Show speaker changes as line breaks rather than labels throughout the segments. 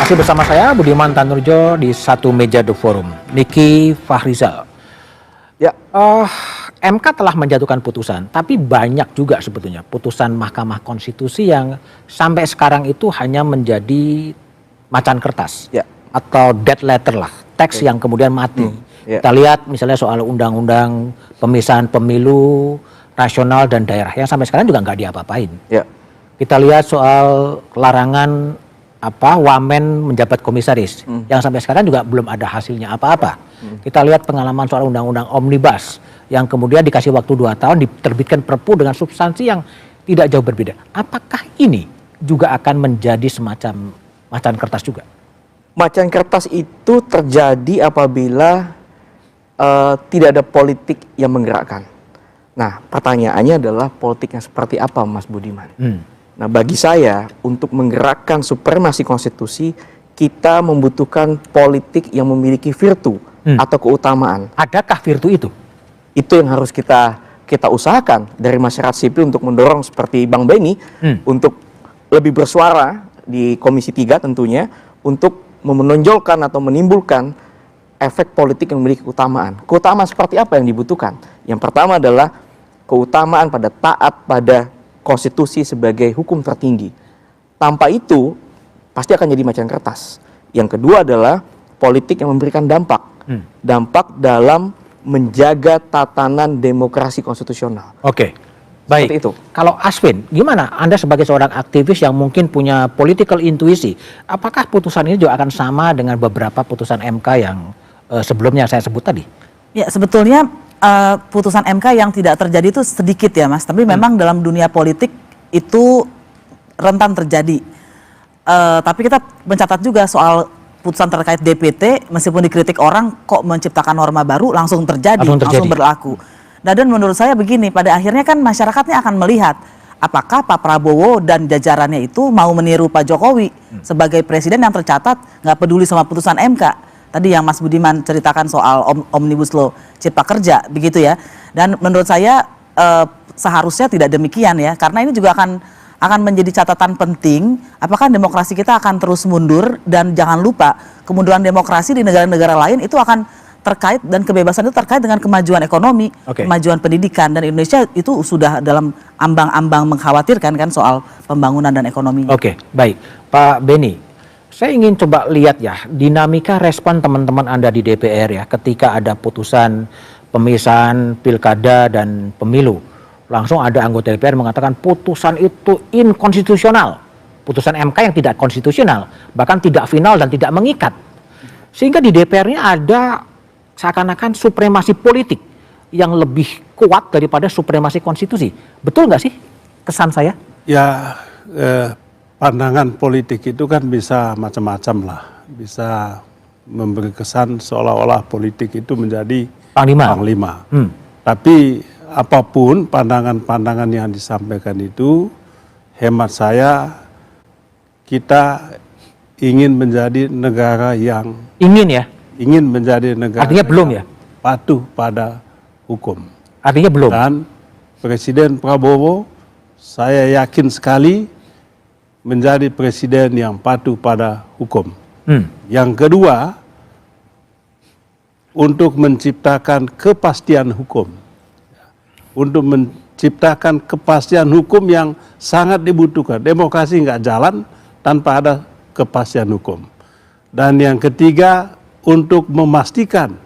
Masih bersama saya Budiman Tanurjo di Satu Meja The Forum. Niki Fahrizal.
Ya,
MK telah menjatuhkan putusan, tapi banyak juga sebetulnya putusan Mahkamah Konstitusi yang sampai sekarang itu hanya menjadi macan kertas
ya.
atau dead letter lah, teks yang kemudian mati.
Ya.
Kita lihat misalnya soal undang-undang pemisahan pemilu nasional dan daerah yang sampai sekarang juga nggak diapa-apain.
Ya.
Kita lihat soal larangan wamen menjabat komisaris yang sampai sekarang juga belum ada hasilnya apa-apa. Kita lihat pengalaman soal undang-undang omnibus yang kemudian dikasih waktu 2 tahun diterbitkan perpu dengan substansi yang tidak jauh berbeda. Apakah ini juga akan menjadi semacam macan kertas juga?
Macan kertas itu terjadi apabila tidak ada politik yang menggerakkan. Nah, pertanyaannya adalah politiknya seperti apa, Mas Budiman? Nah, bagi saya untuk menggerakkan supremasi konstitusi, kita membutuhkan politik yang memiliki virtu atau keutamaan.
Adakah virtu itu?
Itu yang harus kita usahakan dari masyarakat sipil untuk mendorong seperti Bang Benny untuk lebih bersuara di Komisi 3 tentunya untuk menonjolkan atau menimbulkan efek politik yang memiliki keutamaan. Keutamaan seperti apa yang dibutuhkan? Yang pertama adalah keutamaan pada taat pada konstitusi sebagai hukum tertinggi. Tanpa itu pasti akan jadi macan kertas. Yang kedua adalah politik yang memberikan dampak. Dampak dalam menjaga tatanan demokrasi konstitusional.
Oke, baik.
Seperti itu.
Kalau Aswin, gimana? Anda sebagai seorang aktivis yang mungkin punya political intuisi, apakah putusan ini juga akan sama dengan beberapa putusan MK yang sebelumnya saya sebut tadi?
Ya, sebetulnya putusan MK yang tidak terjadi itu sedikit ya, Mas. Tapi memang dalam dunia politik itu rentan terjadi. Tapi kita mencatat juga soal putusan terkait DPT, meskipun dikritik orang kok menciptakan norma baru langsung terjadi. Langsung berlaku. Nah, dan menurut saya begini, pada akhirnya kan masyarakatnya akan melihat apakah Pak Prabowo dan jajarannya itu mau meniru Pak Jokowi sebagai presiden yang tercatat nggak peduli sama putusan MK. Tadi yang Mas Budiman ceritakan soal Omnibus Law Cipta Kerja, begitu ya. Dan menurut saya seharusnya tidak demikian ya, karena ini juga akan menjadi catatan penting apakah demokrasi kita akan terus mundur. Dan jangan lupa kemunduran demokrasi di negara-negara lain itu akan terkait, dan kebebasan itu terkait dengan kemajuan ekonomi, kemajuan pendidikan, dan Indonesia itu sudah dalam ambang-ambang mengkhawatirkan kan soal pembangunan dan ekonomi.
Oke, baik. Pak Benny, saya ingin coba lihat ya dinamika respon teman-teman Anda di DPR ya ketika ada putusan pemisahan pilkada dan pemilu. Langsung ada anggota DPR mengatakan putusan itu inkonstitusional. Putusan MK yang tidak konstitusional, bahkan tidak final dan tidak mengikat. Sehingga di DPR-nya ada seakan-akan supremasi politik yang lebih kuat daripada supremasi konstitusi. Betul nggak sih kesan saya?
Ya, pandangan politik itu kan bisa macam-macam lah. Bisa memberi kesan seolah-olah politik itu menjadi panglima. Tapi apapun pandangan-pandangan yang disampaikan itu, hemat saya kita ingin menjadi negara yang ingin menjadi negara
artinya belum ya
patuh pada hukum.
Artinya belum.
Dan Presiden Prabowo saya yakin sekali menjadi presiden yang patuh pada hukum. Yang kedua, untuk menciptakan kepastian hukum. Untuk menciptakan kepastian hukum yang sangat dibutuhkan. Demokrasi nggak jalan tanpa ada kepastian hukum. Dan yang ketiga, untuk memastikan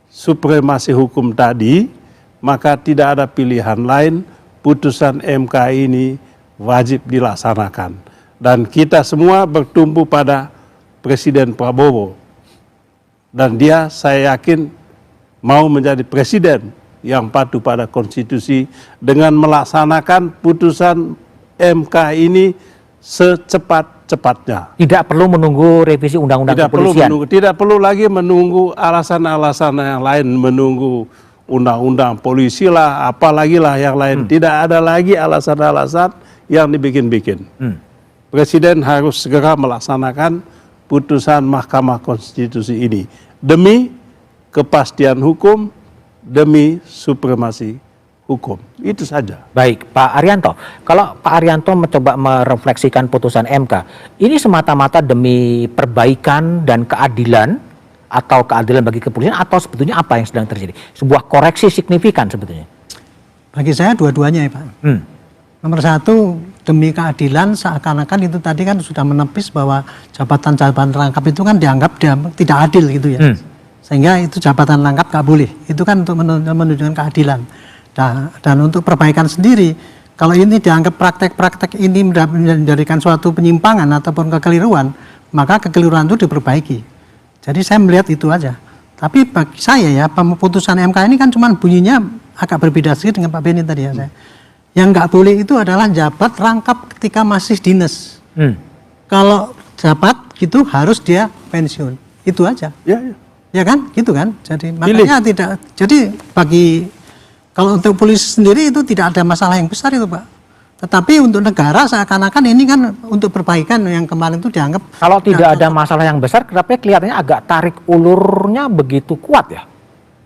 supremasi hukum tadi, maka tidak ada pilihan lain, putusan MK ini wajib dilaksanakan. Dan kita semua bertumpu pada Presiden Prabowo. Dan dia saya yakin mau menjadi presiden yang patuh pada konstitusi dengan melaksanakan putusan MK ini secepat-cepatnya.
Tidak perlu menunggu revisi undang-undang kepolisian.
Tidak perlu lagi menunggu alasan-alasan yang lain, menunggu undang-undang polisi lah, apalagi lah yang lain. Tidak ada lagi alasan-alasan yang dibikin-bikin. Presiden harus segera melaksanakan putusan Mahkamah Konstitusi ini demi kepastian hukum, demi supremasi hukum. Itu saja.
Baik, Pak Arianto. Kalau Pak Arianto mencoba merefleksikan putusan MK, ini semata-mata demi perbaikan dan keadilan atau keadilan bagi kepolisian atau sebetulnya apa yang sedang terjadi? Sebuah koreksi signifikan sebetulnya.
Bagi saya dua-duanya ya Pak. Nomor satu, demi keadilan seakan-akan itu tadi kan sudah menepis bahwa jabatan-jabatan rangkap itu kan dianggap tidak adil gitu ya. Sehingga itu jabatan rangkap gak boleh. Itu kan untuk menunjukkan keadilan. Dan untuk perbaikan sendiri, kalau ini dianggap praktek-praktek ini menjadikan suatu penyimpangan ataupun kekeliruan, maka kekeliruan itu diperbaiki. Jadi saya melihat itu aja. Tapi bagi saya ya, putusan MK ini kan cuman bunyinya agak berbeda sedikit dengan Pak Beni tadi ya. Yang nggak boleh itu adalah jabat rangkap ketika masih dinas. Kalau jabat gitu harus dia pensiun. Itu aja. Ya kan? Gitu kan? Jadi makanya tidak. Jadi bagi kalau untuk polisi sendiri itu tidak ada masalah yang besar itu Pak. Tetapi untuk negara seakan-akan ini kan untuk perbaikan yang kemarin itu dianggap.
Kalau tidak ada masalah yang besar, kenapa kelihatannya agak tarik ulurnya begitu kuat ya?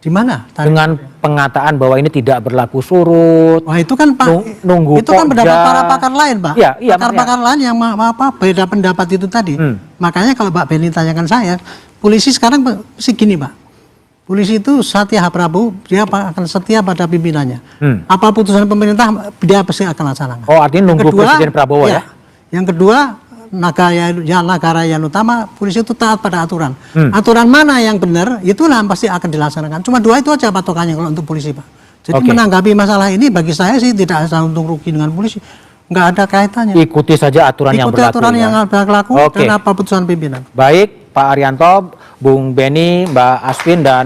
Di mana?
Dengan pengataan bahwa ini tidak berlaku surut.
Wah itu kan Pak,
nunggu
itu kan pendapat para pakar lain Pak.
Iya,
Pakar-pakar lain yang beda pendapat itu tadi. Makanya kalau Pak Beni tanyakan saya, polisi sekarang mesti gini Pak. Polisi itu setia Prabowo, dia akan setia pada pimpinannya. Apa putusan pemerintah, dia pasti akan laksanakan.
Oh, artinya nunggu Presiden Prabowo ya?
Yang kedua, negara yang utama, polisi itu taat pada aturan. Aturan mana yang benar, itulah pasti akan dilaksanakan. Cuma dua itu aja patokannya kalau untuk polisi, Pak. Jadi menanggapi masalah ini bagi saya sih tidak ada untung rugi dengan polisi. Nggak ada kaitannya.
Ikuti saja aturan yang berlaku.
Ikuti aturan yang berlaku dan apa putusan pimpinan.
Baik, Pak Arianto, Bung Beni, Mbak Asvin, dan